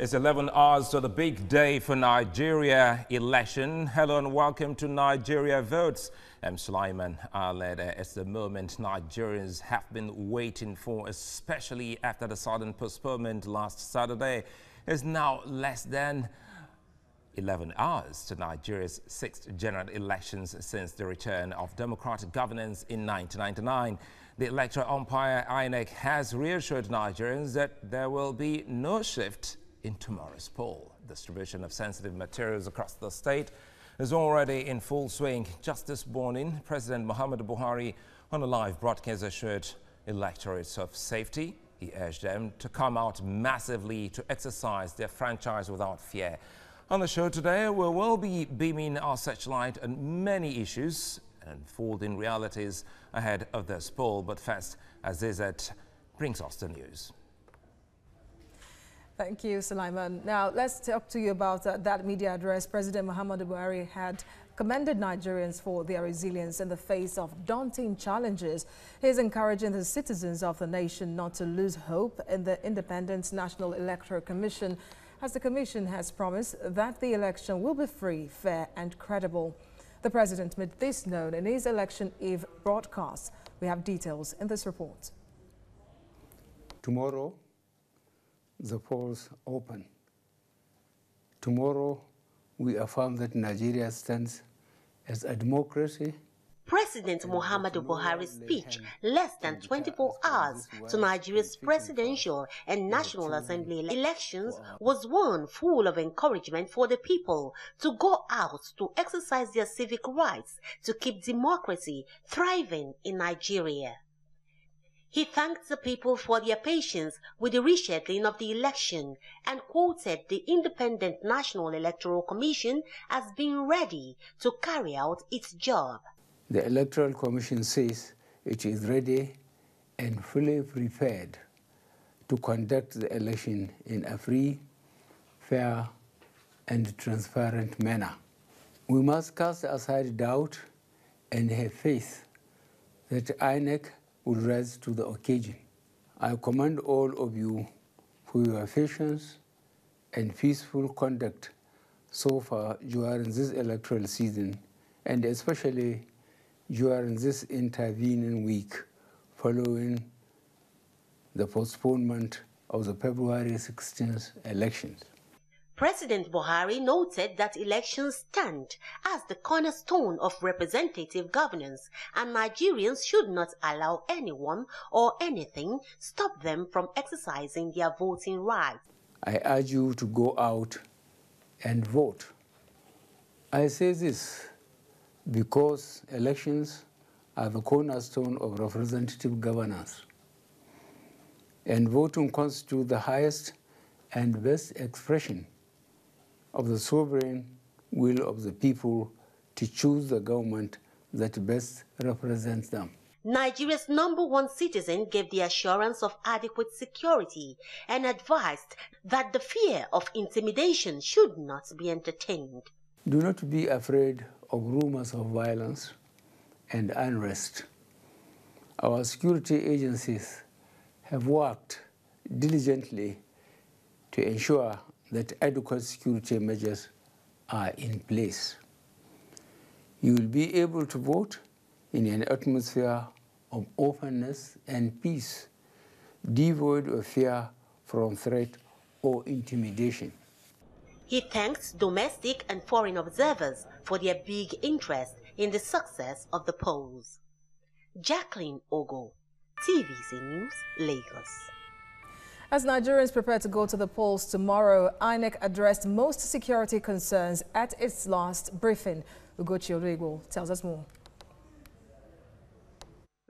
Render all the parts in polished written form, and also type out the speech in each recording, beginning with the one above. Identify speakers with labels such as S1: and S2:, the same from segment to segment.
S1: It's 11 hours to the big day for Nigeria election. Hello and welcome to Nigeria Votes. I'm Sulaiman Alede. It's the moment Nigerians have been waiting for, especially after the sudden postponement last Saturday. It's now less than 11 hours to Nigeria's sixth general elections since the return of democratic governance in 1999. The electoral umpire INEC has reassured Nigerians that there will be no shift in tomorrow's poll. Distribution of sensitive materials across the state is already in full swing. Just this morning, President Muhammadu Buhari on a live broadcast assured electorates of safety. He urged them to come out massively to exercise their franchise without fear. On the show today, we will be beaming our searchlight on many issues and unfolding realities ahead of this poll. But first, Azizat brings us the news.
S2: Thank you, Sulaiman. Now, let's talk to you about that media address. President Muhammadu Buhari had commended Nigerians for their resilience in the face of daunting challenges. He is encouraging the citizens of the nation not to lose hope in the Independent National Electoral Commission, as the Commission has promised that the election will be free, fair and credible. The President made this known in his Election Eve broadcast. We have details in this report.
S3: Tomorrow, the polls open. Tomorrow, we affirm that Nigeria stands as a democracy.
S4: President Muhammadu Buhari's speech less than 24 hours to Nigeria's presidential and National Assembly elections was one full of encouragement for the people to go out to exercise their civic rights to keep democracy thriving in Nigeria. He thanked the people for their patience with the rescheduling of the election and quoted the Independent National Electoral Commission as being ready to carry out its job.
S3: The Electoral Commission says it is ready and fully prepared to conduct the election in a free, fair, and transparent manner. We must cast aside doubt and have faith that INEC will rise to the occasion. I commend all of you for your patience and peaceful conduct so far during this electoral season, and especially during this intervening week following the postponement of the February 16th elections.
S4: President Buhari noted that elections stand as the cornerstone of representative governance, and Nigerians should not allow anyone or anything stop them from exercising their voting rights.
S3: I urge you to go out and vote. I say this because elections are the cornerstone of representative governance, and voting constitutes the highest and best expression of the sovereign will of the people to choose the government that best represents them.
S4: Nigeria's #1 citizen gave the assurance of adequate security and advised that the fear of intimidation should not be entertained.
S3: Do not be afraid of rumors of violence and unrest. Our security agencies have worked diligently to ensure that adequate security measures are in place. You will be able to vote in an atmosphere of openness and peace, devoid of fear from threat or intimidation.
S4: He thanks domestic and foreign observers for their big interest in the success of the polls. Jacqueline Ogo, TVC News, Lagos.
S2: As Nigerians prepare to go to the polls tomorrow, INEC addressed most security concerns at its last briefing. Ugochi Orego tells us more.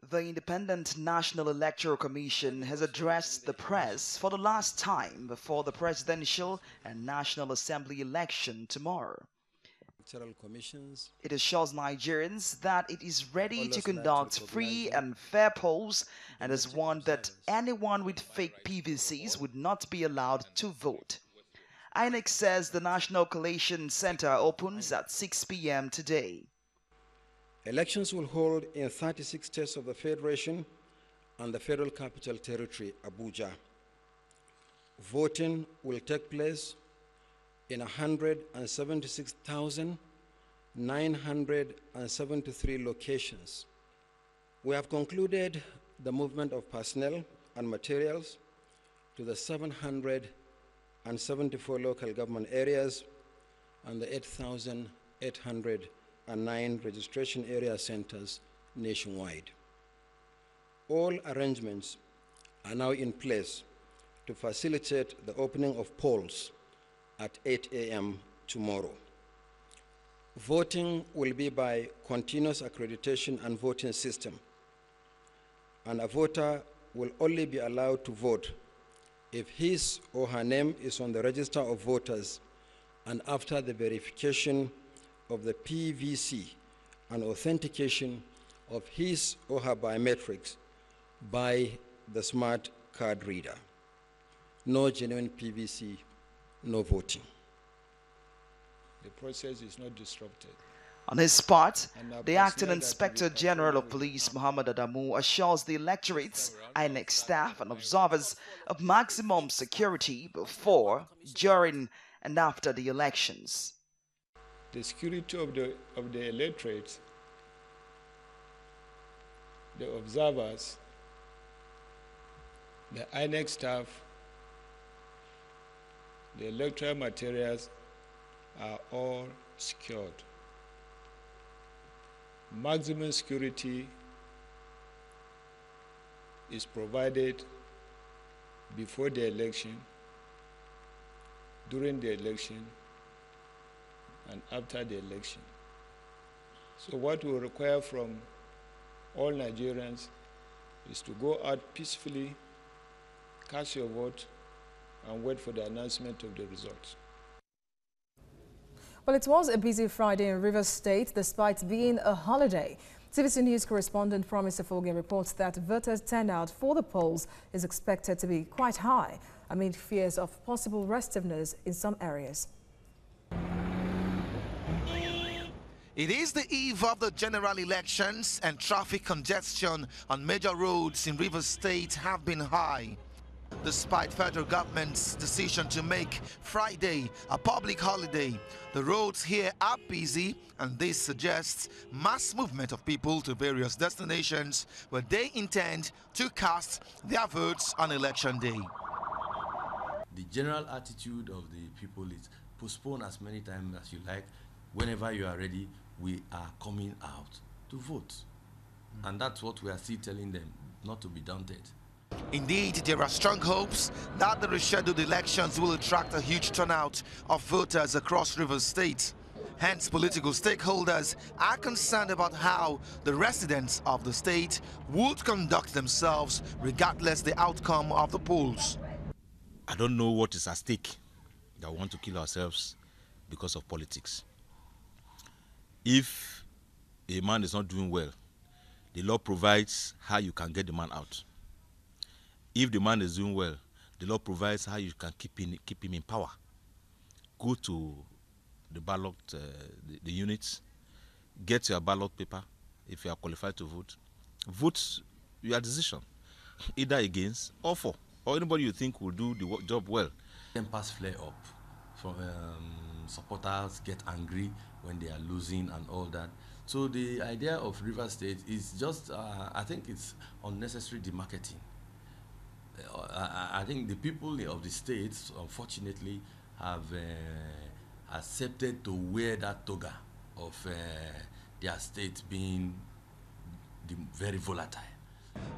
S5: The Independent National Electoral Commission has addressed the press for the last time before the presidential and National Assembly election tomorrow. It assures Nigerians that it is ready to conduct free and fair polls and has warned that anyone with fake PVCs would not be allowed to vote. INEC says the National Collation Center opens at 6 p.m. today.
S6: Elections will hold in 36 states of the Federation and the Federal Capital Territory, Abuja. voting will take place in 176,973 locations. We have concluded the movement of personnel and materials to the 774 local government areas and the 8,809 registration area centers nationwide. All arrangements are now in place to facilitate the opening of polls at 8 a.m. tomorrow. Voting will be by continuous accreditation and voting system, and a voter will only be allowed to vote if his or her name is on the register of voters and after the verification of the PVC and authentication of his or her biometrics by the smart card reader. No genuine PVC, no voting.
S7: The process is not disrupted.
S5: On his part, the Acting Inspector General of Police, Muhammad Adamu, assures the electorates, INEC staff and observers of maximum security before, during and after the elections.
S7: The security of the electorates, the observers, the INEC staff, the electoral materials are all secured. Maximum security is provided before the election, during the election, and after the election. So what we require from all Nigerians is to go out peacefully, cast your vote, and wait for the announcement of the results.
S2: Well, it was a busy Friday in Rivers State, despite being a holiday. TVC News correspondent Promise Afoge reports that voters' turnout for the polls is expected to be quite high, amid fears of possible restiveness in some areas.
S8: It is the eve of the general elections, and traffic congestion on major roads in Rivers State have been high. Despite federal government's decision to make Friday a public holiday, the roads here are busy, and this suggests mass movement of people to various destinations where they intend to cast their votes on election day.
S9: The general attitude of the people is postpone as many times as you like. Whenever you are ready, we are coming out to vote. And that's what we are still telling them, not to be daunted.
S8: Indeed, there are strong hopes that the rescheduled elections will attract a huge turnout of voters across Rivers State. Hence, political stakeholders are concerned about how the residents of the state would conduct themselves regardless the outcome of the polls.
S10: I don't know what is at stake that we want to kill ourselves because of politics. If a man is not doing well, the law provides how you can get the man out. If the man is doing well, the law provides how you can keep him in power. Go to the ballot, the units, get your ballot paper if you are qualified to vote. Vote your decision, either against or for, or anybody you think will do the job well.
S9: Tempers flare up. From supporters get angry when they are losing and all that. So the idea of Rivers State is just, I think it's unnecessary demarketing. I think the people of the states, unfortunately, have accepted to wear that toga of their state being very volatile.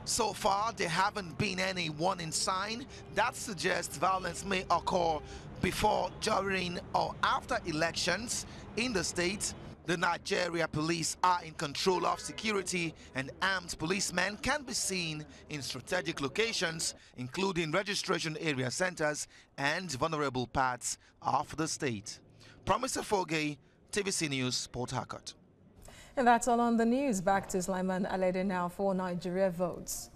S8: So far, there haven't been any warning sign that suggests violence may occur before, during, or after elections in the state. The Nigeria police are in control of security, and armed policemen can be seen in strategic locations, including registration area centers and vulnerable parts of the state. Promise Afoge, TVC News, Port Harcourt.
S2: And that's all on the news. Back to Sulaiman Alede now for Nigeria votes.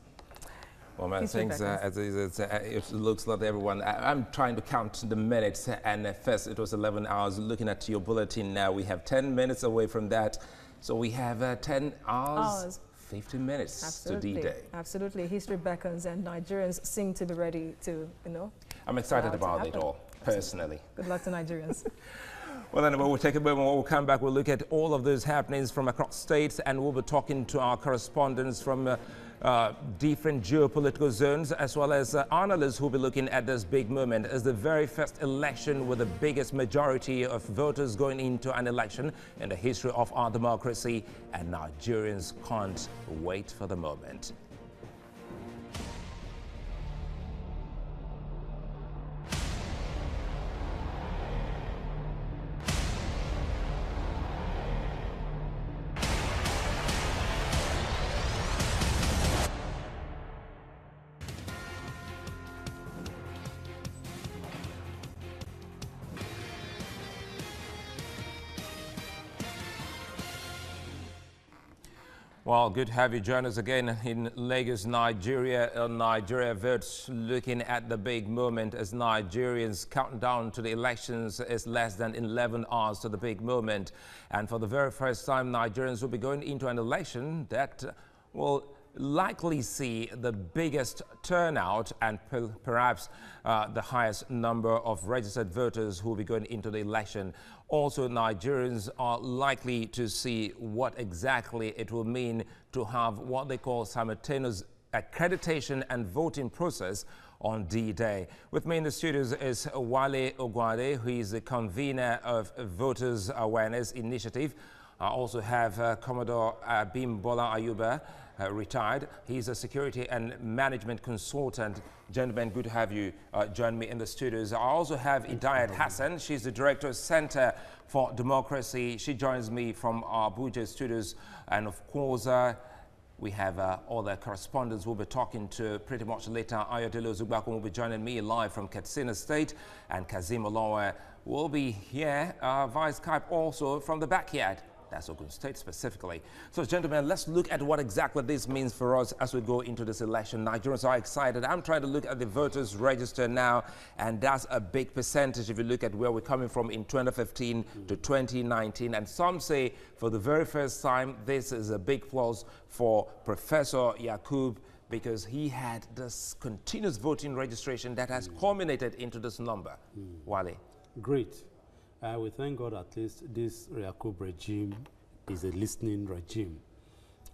S1: Well, man, thanks. It looks like everyone. I'm trying to count the minutes, and first it was 11 hours. Looking at your bulletin now, we have 10 minutes away from that. So we have 10 hours, 15 minutes to D-Day.
S2: Absolutely. History beckons, and Nigerians seem to be ready to,
S1: I'm excited about it all, personally.
S2: Good luck to Nigerians.
S1: Well, anyway, we'll take a moment. We'll come back. We'll look at all of those happenings from across states, and we'll be talking to our correspondents from different geopolitical zones, as well as analysts who will be looking at this big moment as the very first election with the biggest majority of voters going into an election in the history of our democracy, and Nigerians can't wait for the moment. Well, good to have you join us again in Lagos, Nigeria. Nigeria votes looking at the big moment as Nigerians count down to the elections. Is less than 11 hours to the big moment. And for the very first time, Nigerians will be going into an election that will likely see the biggest turnout and perhaps the highest number of registered voters who will be going into the election. Also, Nigerians are likely to see what exactly it will mean to have what they call simultaneous accreditation and voting process on D-Day. With me in the studios is Wale Ogwade, who is the convener of Voters Awareness Initiative. I also have Commodore Bimbola Ayuba, retired. He's a security and management consultant. Gentlemen, good to have you join me in the studios. I also have Idayat Hassan. She's the director of Center for Democracy. She joins me from our Abuja studios. And of course, we have all the correspondents we'll be talking to pretty much later. Ayodele Zugbakun will be joining me live from Katsina State, and Kazim Olowe will be here via Skype also from the backyard. That's Ogun State specifically. So, gentlemen, let's look at what exactly this means for us as we go into this election. Nigerians are excited. I'm trying to look at the voters register now, and that's a big percentage if you look at where we're coming from in 2015 to 2019. And some say for the very first time, this is a big plus for Professor Yakub, because he had this continuous voting registration that has culminated into this number. Wale.
S11: Great. We thank God at least this Yakub regime is a listening regime.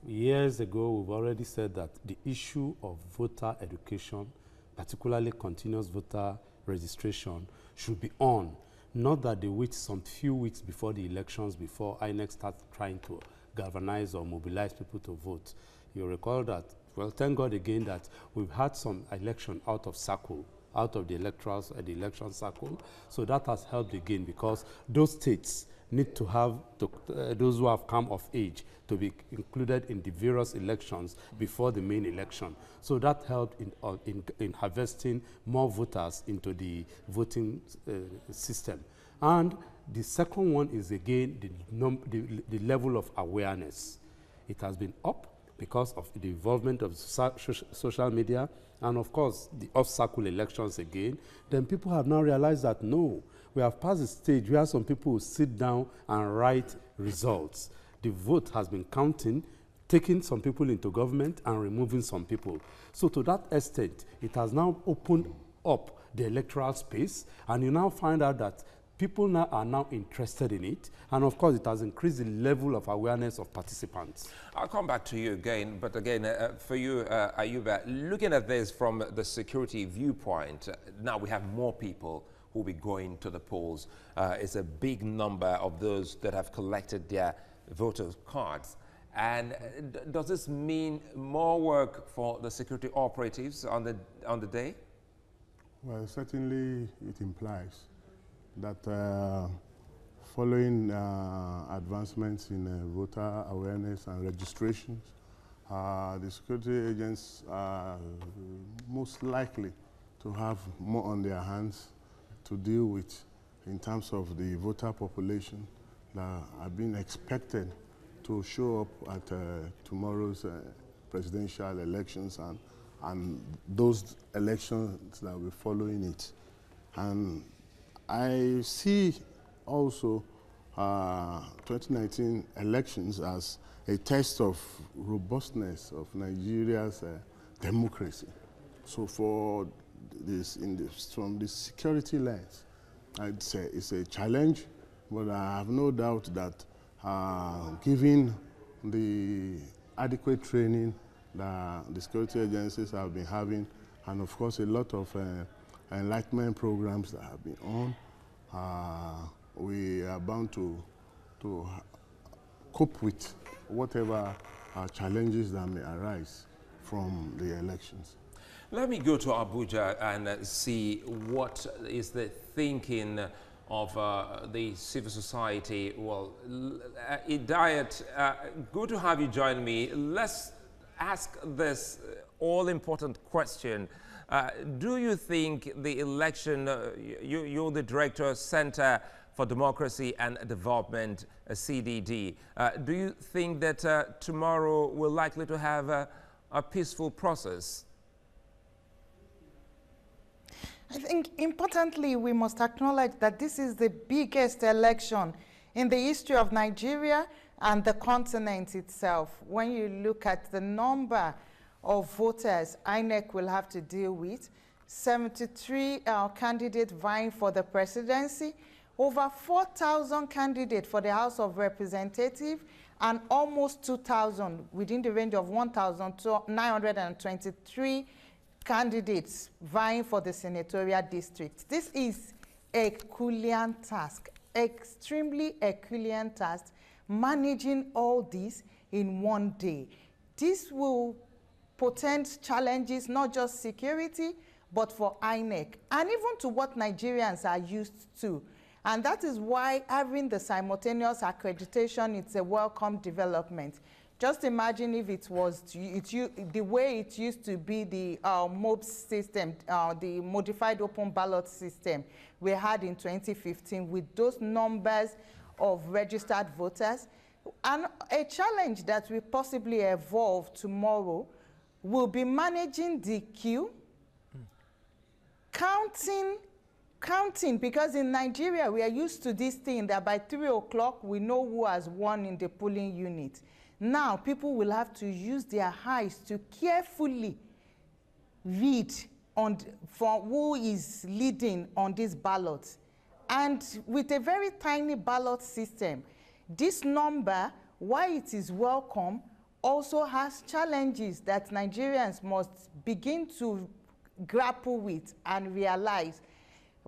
S11: Years ago, we've already said that the issue of voter education, particularly continuous voter registration, should be on. Not that they wait some few weeks before the elections, before INEC starts trying to galvanize or mobilize people to vote. You recall that, well, thank God again that we've had some election out of circle, out of the election cycle. So that has helped again, because those states need to have those who have come of age to be included in the various elections before the main election. So that helped in harvesting more voters into the voting system. And the second one is again the level of awareness. It has been up because of the involvement of social media, and of course the off-cycle elections again. Then people have now realized that no, we have passed the stage where some people will sit down and write results. The vote has been counting, taking some people into government and removing some people. So to that extent, it has now opened up the electoral space, and you now find out that people now are now interested in it, and of course it has increased the level of awareness of participants.
S1: I'll come back to you again, but again, for you, Ayuba, looking at this from the security viewpoint, now we have more people who will be going to the polls. It's a big number of those that have collected their voters' cards. And does this mean more work for the security operatives on the day?
S12: Well, certainly it implies that following advancements in voter awareness and registrations, the security agents are most likely to have more on their hands to deal with in terms of the voter population that are being expected to show up at tomorrow's presidential elections and those elections that will be following it. And I see also 2019 elections as a test of robustness of Nigeria's democracy. So for from the security lens, I'd say it's a challenge, but I have no doubt that given the adequate training that the security agencies have been having, and of course a lot of enlightenment programs that have been on, we are bound to cope with whatever challenges that may arise from the elections.
S1: Let me go to Abuja and see what is the thinking of the civil society. Well, Idayat, good to have you join me. Let's ask this all-important question. Do you think the election, you're the Director, Center for Democracy and Development, CDD, do you think that tomorrow we're likely to have a peaceful process?
S13: I think importantly, we must acknowledge that this is the biggest election in the history of Nigeria and the continent itself. When you look at the number of voters INEC will have to deal with, 73 candidates vying for the presidency, over 4,000 candidates for the House of Representatives, and almost 2,000 within the range of 1,923 candidates vying for the senatorial district. This is a Herculean task, extremely Herculean task, managing all this in one day. This will portend challenges, not just security, but for INEC, and even to what Nigerians are used to. And that is why having the simultaneous accreditation, it's a welcome development. Just imagine if it was the way it used to be the MOBS system, the modified open ballot system we had in 2015 with those numbers of registered voters. And a challenge that will possibly evolve tomorrow will be managing the queue, counting, because in Nigeria we are used to this thing that by 3 o'clock we know who has won in the polling unit. Now people will have to use their eyes to carefully read for who is leading on this ballot. And with a very tiny ballot system, this number, while it is welcome, also has challenges that Nigerians must begin to grapple with and realize.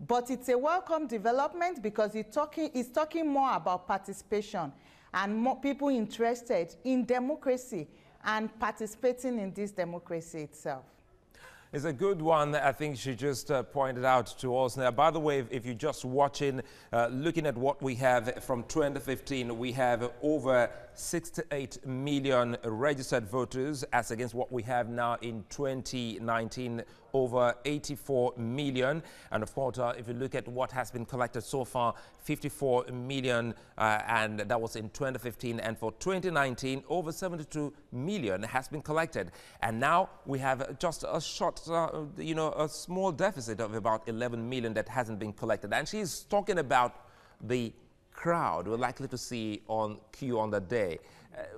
S13: But it's a welcome development because it's talking more about participation and more people interested in democracy and participating in this democracy itself.
S1: It's a good one. I think she just pointed out to us. Now, by the way, if you're just watching, looking at what we have from 2015, we have over 68 million registered voters as against what we have now in 2019, over 84 million. And of course, if you look at what has been collected so far, 54 million, and that was in 2015. And for 2019, over 72 million has been collected. And now we have just a short, a small deficit of about 11 million that hasn't been collected. And she's talking about the crowd we're likely to see on queue on that day.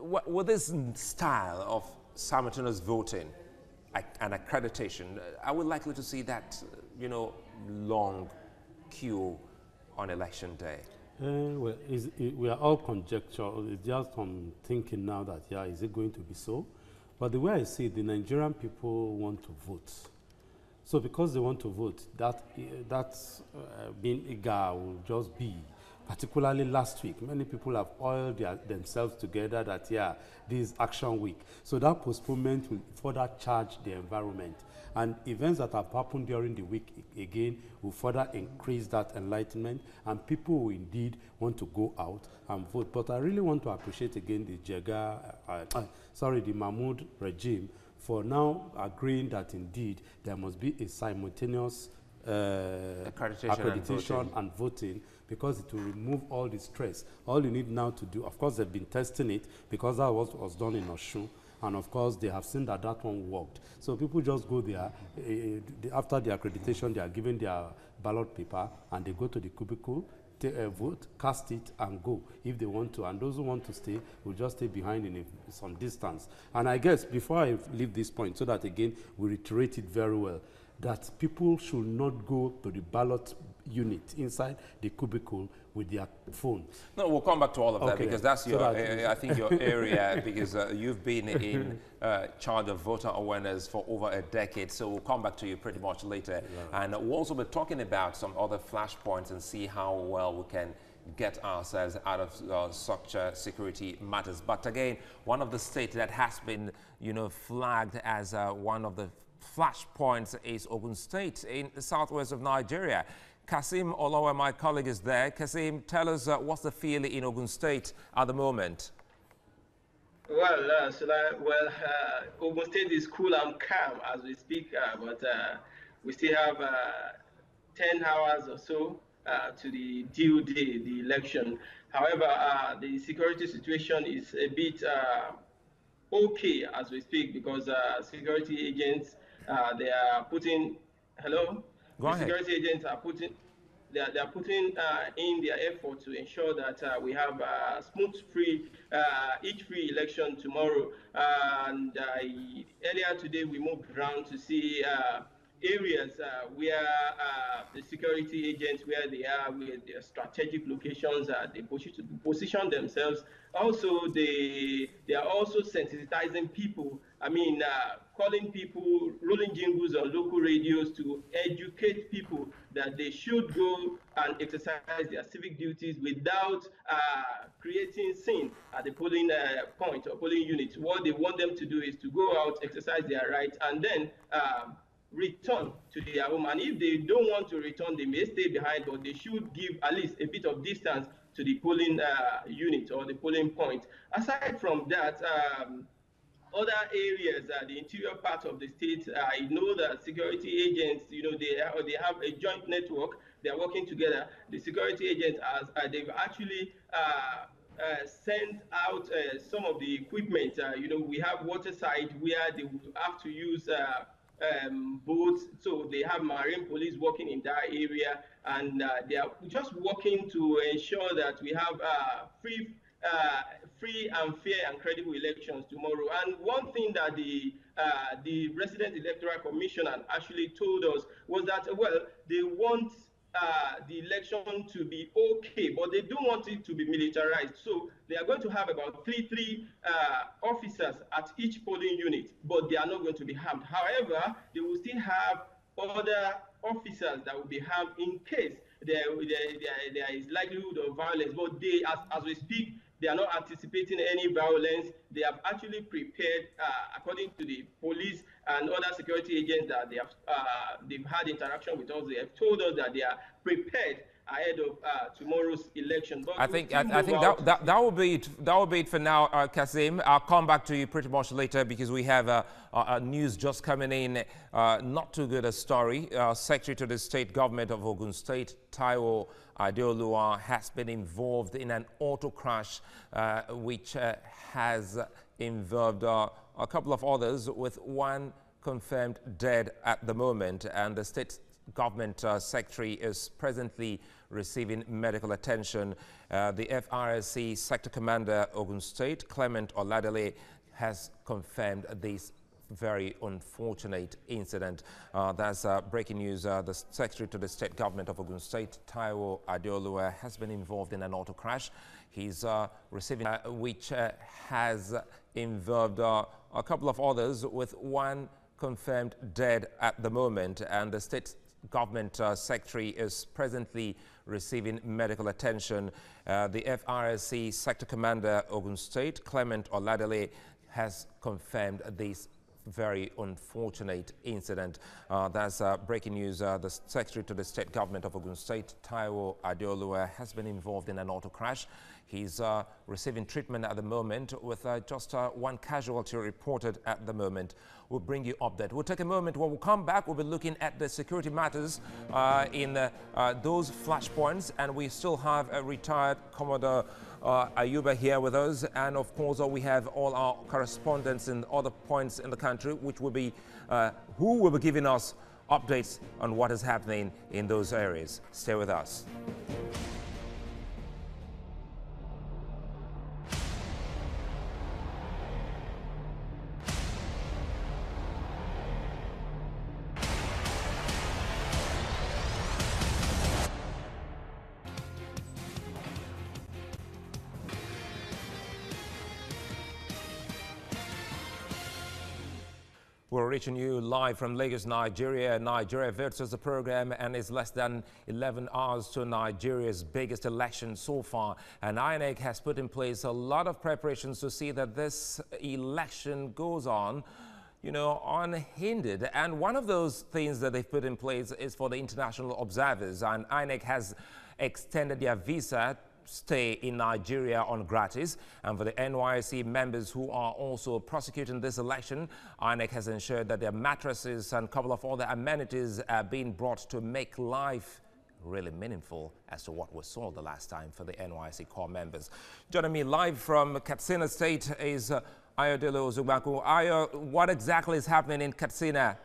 S1: With this style of simultaneous voting and accreditation, are we likely to see that, long queue on election day?
S11: Well, we are all conjecture. It's just thinking now that, is it going to be so? But the way I see it, the Nigerian people want to vote. So because they want to vote, that's being eager will just be. Particularly last week, many people have oiled themselves together that, this is action week. So that postponement will further charge the environment. And events that have happened during the week, again, will further increase that enlightenment. And people will indeed want to go out and vote. But I really want to appreciate again the Mahmoud regime for now agreeing that indeed there must be a simultaneous accreditation and voting, because it will remove all the stress. All you need now to do, of course, they've been testing it because that was done in Osun, and of course, they have seen that one worked. So people just go there, after the accreditation, they are given their ballot paper, and they go to the cubicle, vote, cast it, and go if they want to. And those who want to stay will just stay behind in some distance. And I guess, before I leave this point, so that again, we reiterate it very well, that people should not go to the ballot unit inside the cubicle with their phones.
S1: No, we'll come back to all of that
S11: Okay,
S1: because that's your,
S11: so
S1: I think, your area, because you've been in charge of voter awareness for over a decade. So we'll come back to you pretty much later. Yeah. And we'll also be talking about some other flashpoints and see how well we can get ourselves out of such security matters. But again, one of the states that has been, flagged as one of the flashpoints is Ogun State in the southwest of Nigeria. Kasim Olowe, my colleague, is there. Kasim, tell us what's the feel in Ogun State at the moment?
S14: Well, Ogun State is cool and calm as we speak, but we still have 10 hours or so to the due day, the election. However, the security situation is a bit okay as we speak, because security agents, they are putting, hello?
S1: Go ahead.
S14: Security agents are putting, they are putting in their effort to ensure that we have smooth, each free election tomorrow. And earlier today, we moved around to see areas where the security agents, where they are with their strategic locations, they position themselves. Also, they are also sensitizing people. I mean, calling people, rolling jingles on local radios to educate people that they should go and exercise their civic duties without creating sin at the polling point or polling unit. What they want them to do is to go out, exercise their rights, and then return to their home. And if they don't want to return, they may stay behind, but they should give at least a bit of distance to the polling unit or the polling point. Aside from that, other areas, the interior part of the state, I know that security agents, they have a joint network. They are working together. The security agents, they've actually sent out some of the equipment. We have waterside where they will have to use boats. So they have marine police working in that area, and they are just working to ensure that we have free and fair and credible elections tomorrow. And one thing that the resident electoral commissioner actually told us was that, well, they want the election to be okay, but they don't want it to be militarized. So they are going to have about three officers at each polling unit, but they are not going to be harmed. However, they will still have other officers that will be harmed in case there is likelihood of violence. But they, as we speak, they are not anticipating any violence. They have actually prepared, according to the police and other security agents that they've had interaction with us. They have told us that they are prepared ahead of tomorrow's election. But
S1: I think that will be it. That will be it for now, Kasim. I'll come back to you pretty much later because we have news just coming in. Not too good a story. Secretary to the State Government of Ogun State, Taiwo Adeoluwa, has been involved in an auto crash which has involved a couple of others, with one confirmed dead at the moment, and the state government secretary is presently receiving medical attention. The FRSC sector commander Ogun State, Clement Oladele, has confirmed this very unfortunate incident. That's breaking news. The secretary to the state government of Ogun State, Taiwo Adeoluwa, has been involved in an auto crash. He's receiving which has involved a couple of others, with one confirmed dead at the moment, and the state government secretary is presently receiving medical attention. The FRSC sector commander Ogun State, Clement Oladele, has confirmed this very unfortunate incident. That's breaking news. The secretary to the state government of Ogun State, Taiwo Adeoluwa, has been involved in an auto crash. He's receiving treatment at the moment, with just one casualty reported at the moment. We'll bring you update. We'll take a moment. When we come back, we'll be looking at the security matters in those flashpoints, and we still have a retired Commodore Ayuba here with us, and of course we have all our correspondents in other points in the country, which will be who will be giving us updates on what is happening in those areas. Stay with us. We're reaching you live from Lagos, Nigeria. Nigeria Votes is the program, and it's less than 11 hours to Nigeria's biggest election so far. And INEC has put in place a lot of preparations to see that this election goes on, you know, unhindered. And one of those things that they've put in place is for the international observers. And INEC has extended their visa stay in Nigeria on gratis, and for the NYSC members who are also prosecuting this election, INEC has ensured that their mattresses and a couple of other amenities are being brought to make life really meaningful as to what we saw the last time for the NYSC core members. Joining me live from Katsina State is Ayodele Ozugbaku. Ayo, what exactly is happening in Katsina?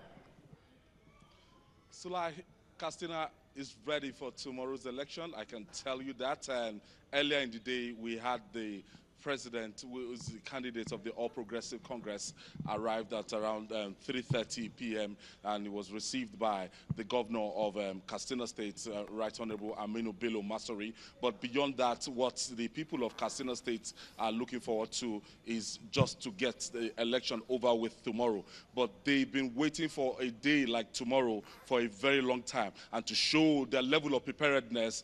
S15: Sulai, Katsina is ready for tomorrow's election. I can tell you that. And earlier in the day, we had the president, who was the candidate of the All Progressive Congress, arrived at around 3:30 p.m. and he was received by the governor of Katsina State, Right Honorable Aminu Bello Masori. But beyond that, what the people of Katsina State are looking forward to is just to get the election over with tomorrow. But they've been waiting for a day like tomorrow for a very long time, and to show their level of preparedness,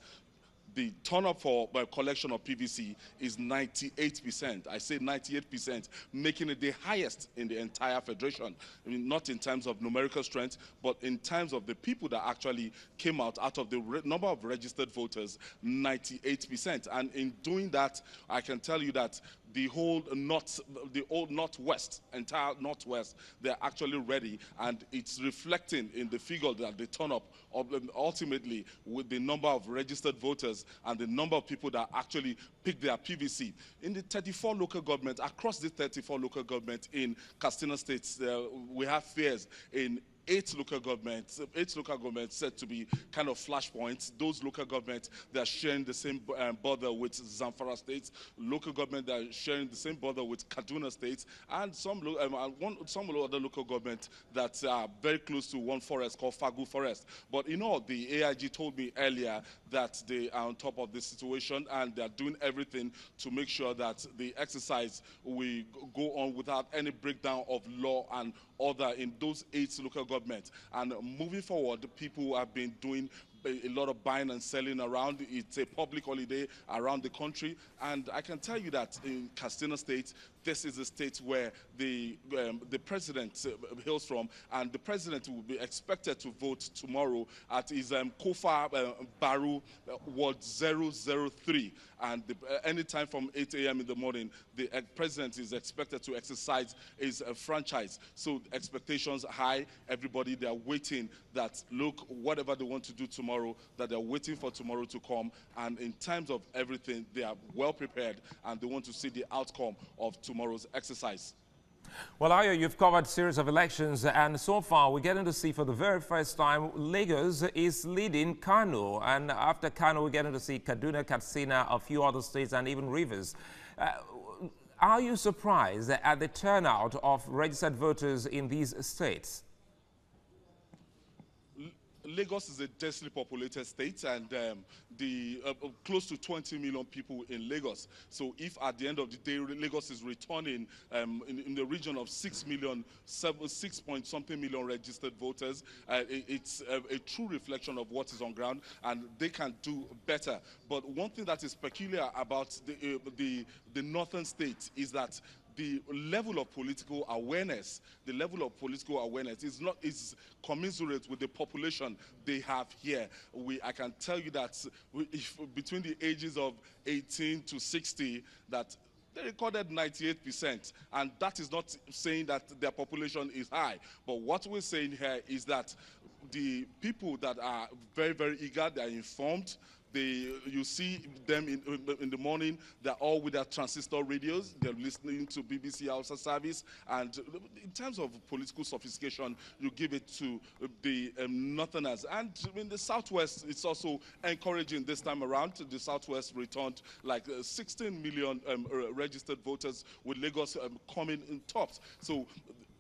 S15: the turnout for collection of PVC is 98%. I say 98%, making it the highest in the entire federation. I mean, not in terms of numerical strength, but in terms of the people that actually came out of the number of registered voters, 98%. And in doing that, I can tell you that the whole northwest, entire northwest, they're actually ready, and it's reflecting in the figure that they turn up ultimately with the number of registered voters and the number of people that actually pick their PVC. In the 34 local governments, across the 34 local governments in Katsina State, we have fairs in 8 local governments said to be kind of flashpoints. Those local governments that are sharing the same border with Zamfara State, local government that are sharing the same border with Kaduna State, and some other local governments that are very close to one forest called Fagu Forest. But you know, the AIG told me earlier that they are on top of the situation and they are doing everything to make sure that the exercise will go on without any breakdown of law and order in those 8 local governments. And moving forward, people have been doing a lot of buying and selling around. It's a public holiday around the country, and I can tell you that in Katsina State, this is a state where the president hails from, and the president will be expected to vote tomorrow at his Kofa Baru Ward 003, and anytime from 8 a.m. in the morning, the president is expected to exercise his franchise. So expectations high. Everybody, they are waiting that, look, whatever they want to do tomorrow, that they're waiting for tomorrow to come. And in terms of everything, they are well prepared, and they want to see the outcome of tomorrow's exercise.
S1: Well, Ayo, you've covered a series of elections, and so far we're getting to see for the very first time Lagos is leading Kano, and after Kano we're getting to see Kaduna, Katsina, a few other states, and even Rivers. Are you surprised at the turnout of registered voters in these states?
S15: Lagos is a densely populated state, and close to 20 million people in Lagos. So if at the end of the day Lagos is returning in the region of 6 point something million registered voters, it's a true reflection of what is on ground, and they can do better. But one thing that is peculiar about the northern states is that the level of political awareness is commensurate with the population they have here. I can tell you that if between the ages of 18 to 60, that they recorded 98%, and that is not saying that their population is high. But what we're saying here is that the people that are very, very eager, they are informed. You see them in the morning, they're all with their transistor radios, they're listening to BBC Hausa service, and in terms of political sophistication, you give it to the northerners. And in the southwest, it's also encouraging this time around. The southwest returned like 16 million registered voters, with Lagos coming in tops. So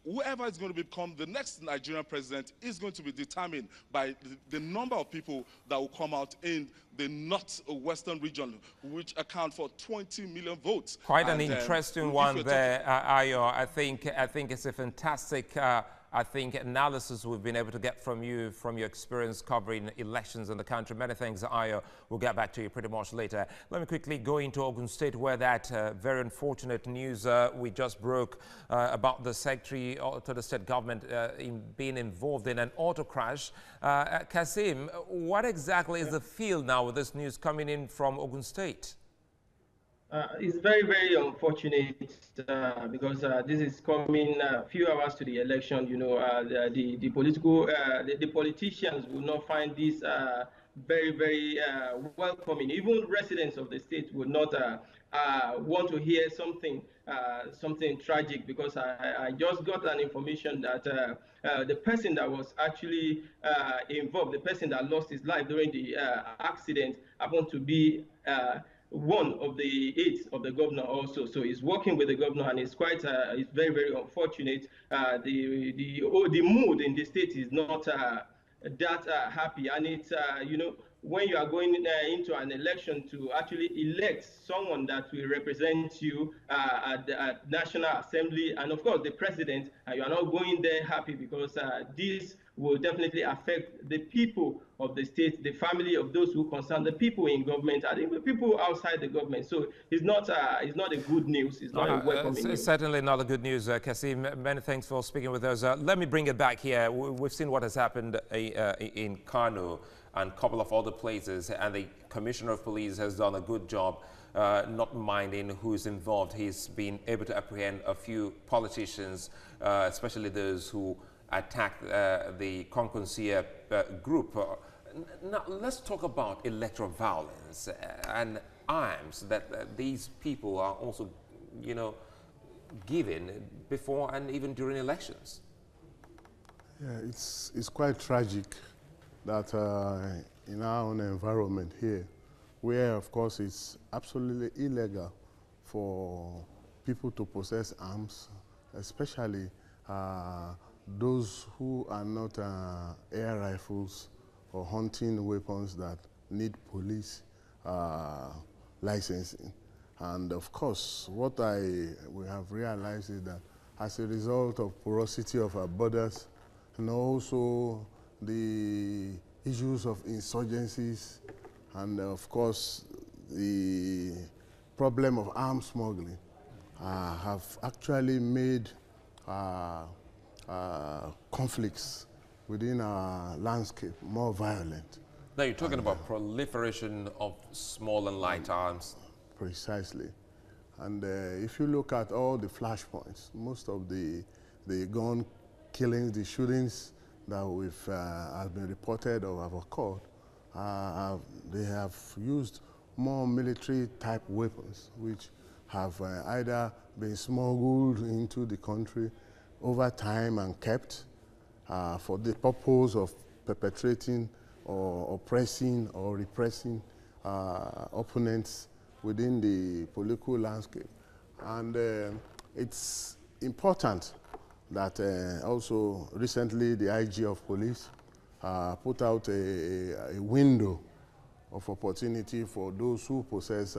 S15: whoever is going to become the next Nigerian president is going to be determined by the number of people that will come out in the northwestern region, which account for 20 million votes.
S1: Quite an interesting one there, Ayo. I think it's a fantastic analysis we've been able to get from you, from your experience covering elections in the country. Many thanks, Ayo. We'll get back to you pretty much later. Let me quickly go into Ogun State, where that very unfortunate news we just broke about the secretary to the state government in being involved in an auto crash. Kasim, what exactly is the feel now with this news coming in from Ogun State?
S14: It's very, very unfortunate because this is coming a few hours to the election. You know, the politicians will not find this very, very welcoming. Even residents of the state would not want to hear something tragic, because I just got an information that the person that was actually involved, the person that lost his life during the accident, happened to be one of the aides of the governor also. So he's working with the governor, and it's quite it's very, very unfortunate. The mood in the state is not that happy, and it's you know, when you are going into an election to actually elect someone that will represent you at the National Assembly, and of course the president, you are not going there happy, because this will definitely affect the people of the state, the family of those who concern, the people in government, and even people outside the government. So it's not a good news. It's not a welcoming news.
S1: Certainly not a good news, Kasim. Many thanks for speaking with us. Let me bring it back here. We've seen what has happened in Kano and a couple of other places, and the Commissioner of Police has done a good job not minding who's involved. He's been able to apprehend a few politicians, especially those who attacked the Conconcia group. Now, let's talk about electoral violence and arms that these people are also, you know, given before and even during elections.
S12: Yeah, it's quite tragic that in our own environment here, where of course it's absolutely illegal for people to possess arms, especially those who are not air rifles or hunting weapons that need police licensing. And of course, what we have realized is that as a result of porosity of our borders, and also the issues of insurgencies, and of course the problem of arms smuggling, have actually made conflicts within our landscape more violent.
S1: Now you're talking about proliferation of small and light arms.
S12: Precisely. And if you look at all the flashpoints, most of the gun killings, the shootings that have been reported or have occurred, they have used more military type weapons, which have either been smuggled into the country over time and kept for the purpose of perpetrating or oppressing or repressing opponents within the political landscape. And it's important that also recently the IG of police put out a window of opportunity for those who possess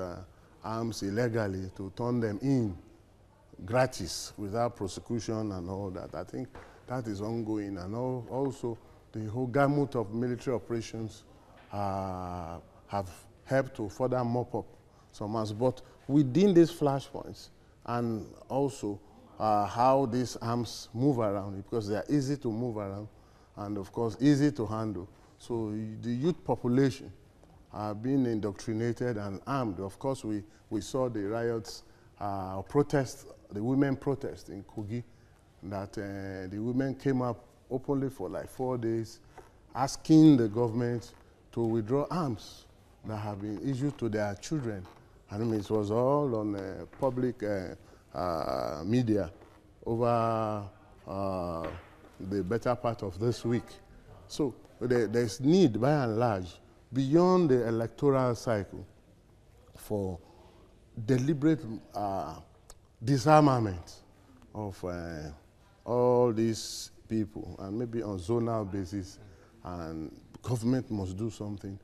S12: arms illegally to turn them in gratis without prosecution and all that. I think that is ongoing, and also the whole gamut of military operations have helped to further mop up some arms. But within these flashpoints, and also how these arms move around, because they are easy to move around and of course easy to handle. So the youth population are being indoctrinated and armed. Of course, we saw the riots, protests, the women protest in Kogi, that the women came up openly for like 4 days asking the government to withdraw arms that have been issued to their children. I mean, it was all on public media over the better part of this week. So there's need, by and large, beyond the electoral cycle, for deliberate disarmament of all these people, and maybe on zonal basis, and government must do something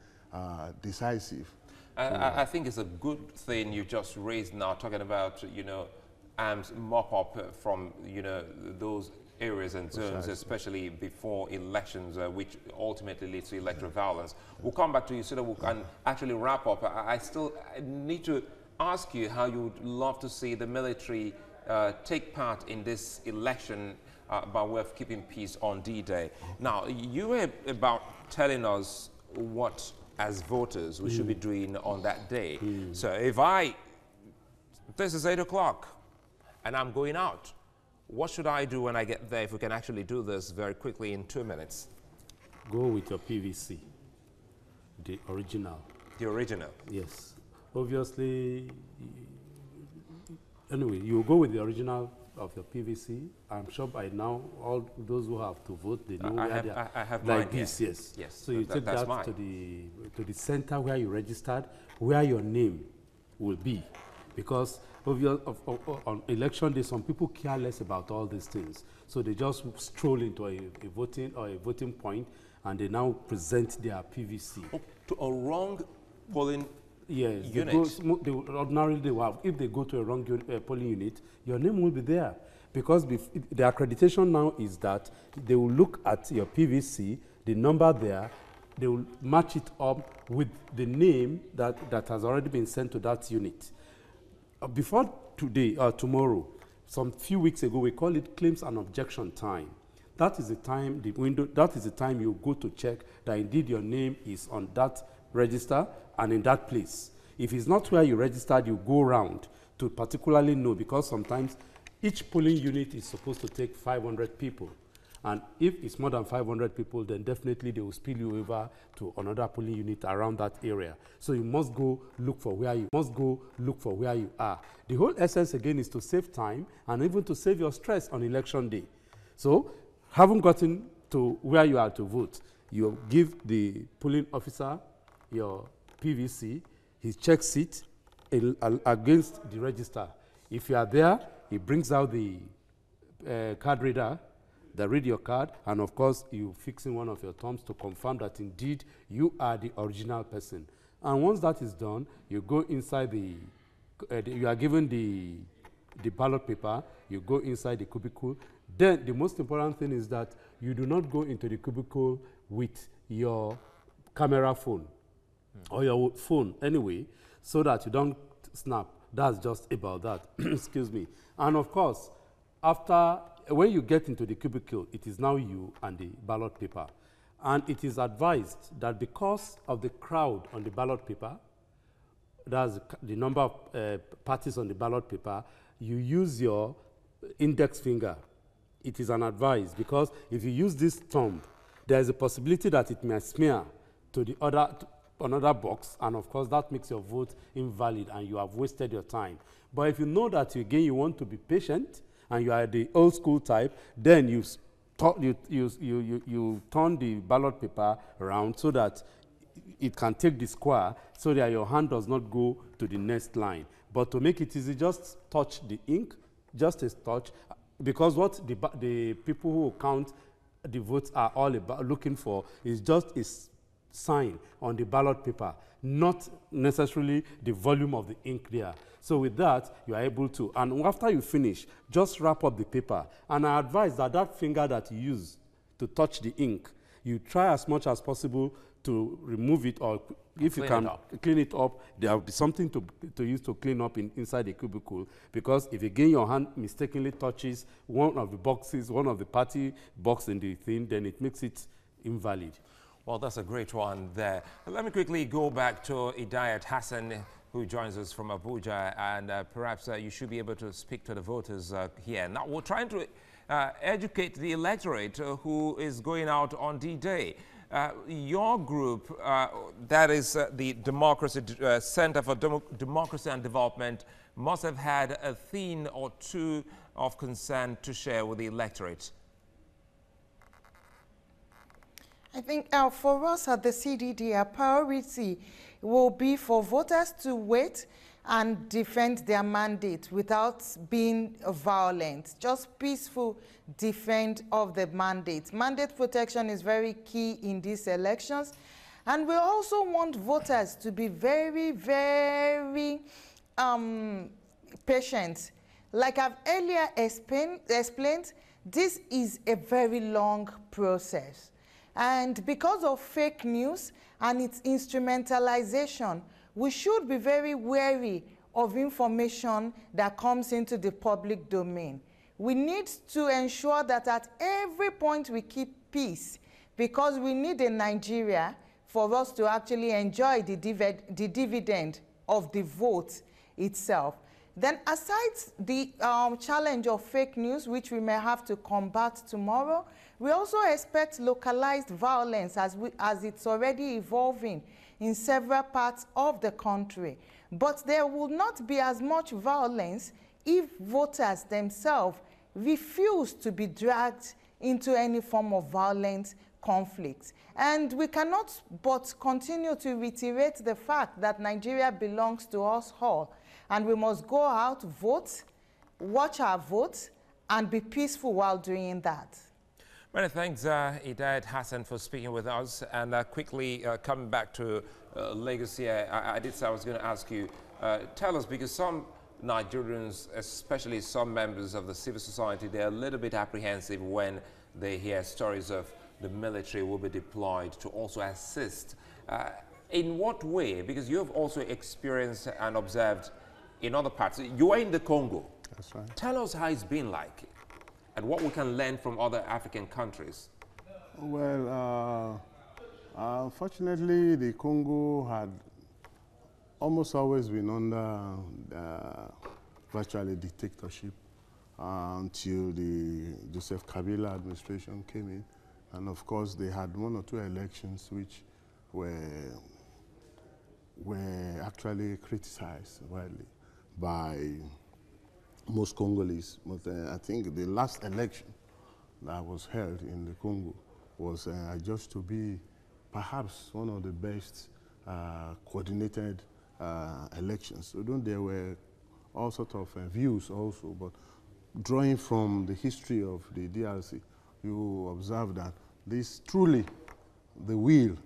S12: decisive.
S1: I think it's a good thing you just raised now, talking about, you know, arms mop up from, you know, those areas and zones, especially before elections, which ultimately leads to electoral violence. We'll come back to you so that we can actually wrap up. I need to ask you how you would love to see the military take part in this election by way of keeping peace on D-Day. Now, you were about telling us what, as voters, we should be doing on that day. So if this is 8 o'clock and I'm going out, what should I do when I get there, if we can actually do this very quickly in 2 minutes?
S11: Go with your PVC, the original.
S1: The original?
S11: Yes. Obviously, anyway, you go with the original of your PVC. I'm sure by now, all those who have to vote, they know where they are.
S1: I have
S11: like
S1: mine,
S11: this, yes.
S1: Yes.
S11: So you take that to the center where you registered, where your name will be. Because on election day, some people care less about all these things. So they just stroll into a voting point, and they now present their PVC.
S1: To a wrong polling
S11: unit? Ordinarily, they will have, if they go to a wrong polling unit, your name will be there. Because the accreditation now is that they will look at your PVC, the number there, they will match it up with the name that has already been sent to that unit. Before today or tomorrow, some few weeks ago, we call it claims and objection time. That is the time, that is the time you go to check that indeed your name is on that register and in that place. If it's not where you registered, you go around to particularly know, because sometimes each polling unit is supposed to take 500 people. And if it's more than 500 people, then definitely they will spill you over to another polling unit around that area. So you must go look for where you are. The whole essence again is to save time and even to save your stress on election day. So, having gotten to where you are to vote, you give the polling officer your PVC, he checks it against the register. If you are there, he brings out the card reader, they read your card, and of course, you fix in one of your thumbs to confirm that indeed you are the original person. And once that is done, you go inside you are given the ballot paper, you go inside the cubicle. Then the most important thing is that you do not go into the cubicle with your camera phone or your phone anyway, so that you don't snap. That's just about that. Excuse me. And of course, when you get into the cubicle, it is now you and the ballot paper. And it is advised that because of the crowd on the ballot paper, that's the number of parties on the ballot paper, you use your index finger. It is an advice, because if you use this thumb, there is a possibility that it may smear to the another box, and of course that makes your vote invalid and you have wasted your time. But if you know that again you want to be patient, and you are the old school type, then you turn the ballot paper around so that it can take the square, so that your hand does not go to the next line. But to make it easy, just touch the ink, just a touch, because what the people who count the votes are all about looking for is just a sign on the ballot paper, not necessarily the volume of the ink there. So with that, you are able to, and after you finish, just wrap up the paper. And I advise that finger that you use to touch the ink, you try as much as possible to remove it, or if you can clean it up, there will be something to use to clean up inside the cubicle. Because if again your hand mistakenly touches one of the boxes, one of the party box in the thing, then it makes it invalid.
S1: Well, that's a great one there. Let me quickly go back to Idayat Hassan, who joins us from Abuja, and perhaps you should be able to speak to the voters here. Now, we're trying to educate the electorate who is going out on D-Day. Your group, that is the Democracy Center for Democracy and Development, must have had a theme or two of concern to share with the electorate.
S13: I think for us at the CDD, our priority will be for voters to wait and defend their mandate without being violent. Just peaceful defend of the mandate. Mandate protection is very key in these elections. And we also want voters to be very, very patient. Like I've earlier explained, this is a very long process. And because of fake news and its instrumentalization, we should be very wary of information that comes into the public domain. We need to ensure that at every point we keep peace, because we need a Nigeria for us to actually enjoy the dividend of the vote itself. Then aside the challenge of fake news, which we may have to combat tomorrow, we also expect localized violence as it's already evolving in several parts of the country. But there will not be as much violence if voters themselves refuse to be dragged into any form of violent conflict. And we cannot but continue to reiterate the fact that Nigeria belongs to us all. And we must go out, vote, watch our votes, and be peaceful while doing that.
S1: Many thanks, Hidayat Hassan, for speaking with us. And quickly coming back to Lagos here, I did say I was going to ask you, tell us, because some Nigerians, especially some members of the civil society, they're a little bit apprehensive when they hear stories of the military will be deployed to also assist. In what way? Because you have also experienced and observed in other parts. You are in the Congo.
S12: That's right.
S1: Tell us how it's been like and what we can learn from other African countries.
S12: Well, unfortunately, the Congo had almost always been under virtually dictatorship until the Joseph Kabila administration came in. And of course, they had 1 or 2 elections which were actually criticized widely by most Congolese. But I think the last election that was held in the Congo was just to be perhaps one of the best coordinated elections. So there were all sorts of views also, but drawing from the history of the DRC, you observe that this truly the will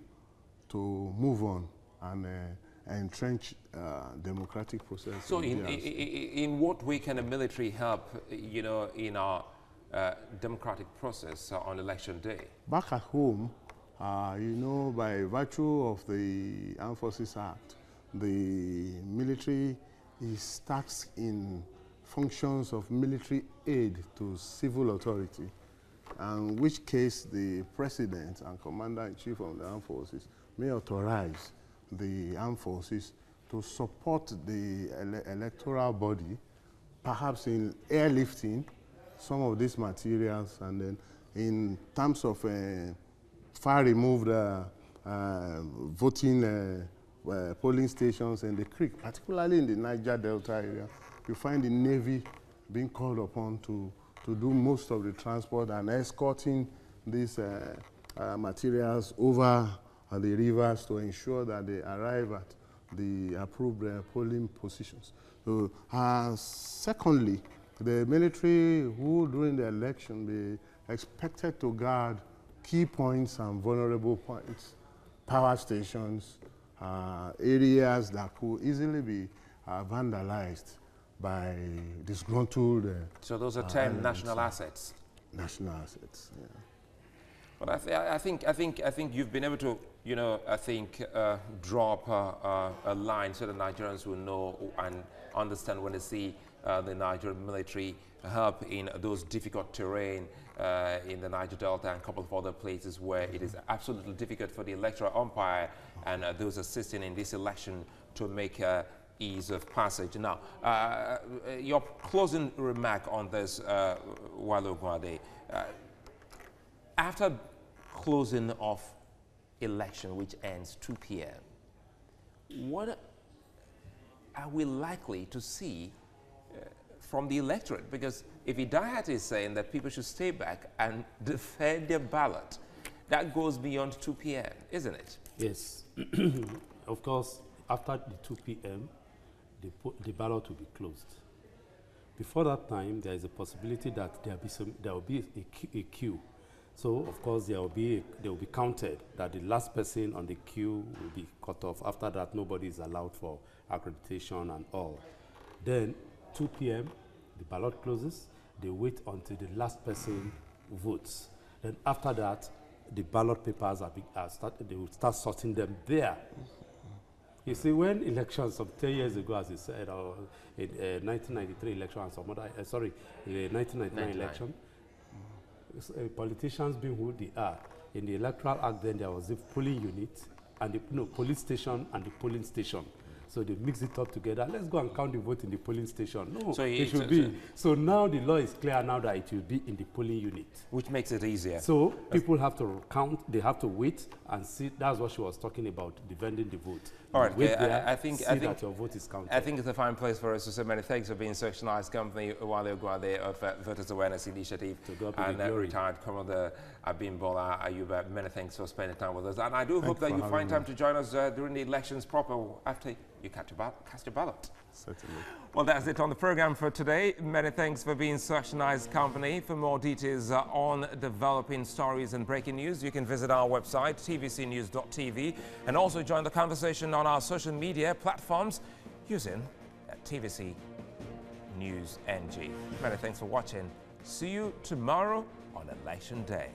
S12: to move on and entrench democratic process.
S1: So in what way can the military help, you know, in our democratic process on election day?
S12: Back at home, you know, by virtue of the Armed Forces Act, the military is tasked in functions of military aid to civil authority, in which case the President and Commander-in-Chief of the Armed Forces may authorize the Armed Forces to support the electoral body, perhaps in airlifting some of these materials, and then in terms of far removed voting polling stations in the creek, particularly in the Niger Delta area, you find the Navy being called upon to do most of the transport and escorting these materials over the rivers to ensure that they arrive at the approved polling positions. So, secondly, the military who during the election be expected to guard key points and vulnerable points, power stations, areas that could easily be vandalized by disgruntled.
S1: So those are 10 national assets.
S12: National assets, yeah.
S1: But I think you've been able to, you know, drop a line so the Nigerians will know and understand when they see the Nigerian military help in those difficult terrain in the Niger Delta and a couple of other places where it is absolutely difficult for the electoral umpire and those assisting in this election to make ease of passage. Now, your closing remark on this, Wale Ogunade, after closing of election, which ends 2 p.m., what are we likely to see from the electorate? Because if Hidayat is saying that people should stay back and defend their ballot, that goes beyond 2 p.m., isn't it?
S11: Yes. Of course, after the 2 p.m., the ballot will be closed. Before that time, there is a possibility that there will be a queue. So, of course, they will be counted, that the last person on the queue will be cut off. After that, nobody is allowed for accreditation and all. Then, 2 p.m., the ballot closes. They wait until the last person votes. Then after that, the ballot papers they will start sorting them there. You see, when elections some 10 years ago, as you said, in 1993 election and some other, the 1999 election, politicians being who they are, in the Electoral Act then there was the polling unit, and the police station and the polling station. So they mix it up together. Let's go and count the vote in the polling station. No, so it should be. So now the law is clear now that it will be in the polling unit.
S1: Which makes it easier.
S11: So people have to count, they have to wait and see. That's what she was talking about, defending the vote.
S1: All right,
S11: I think that your vote is counted.
S1: I think it's a fine place for us to say many thanks for being such a nice company while they go there of Voters Awareness Initiative and retired Commodore Abimbola Ayuba. Many thanks for spending time with us. And I do hope that you find time to join us during the elections proper after you cast your ballot.
S12: Certainly.
S1: Well, that's it on the program for today. Many thanks for being such a nice company. For more details on developing stories and breaking news, you can visit our website, tvcnews.tv, and also join the conversation on our social media platforms using TVC News NG. Many thanks for watching. See you tomorrow on Election Day.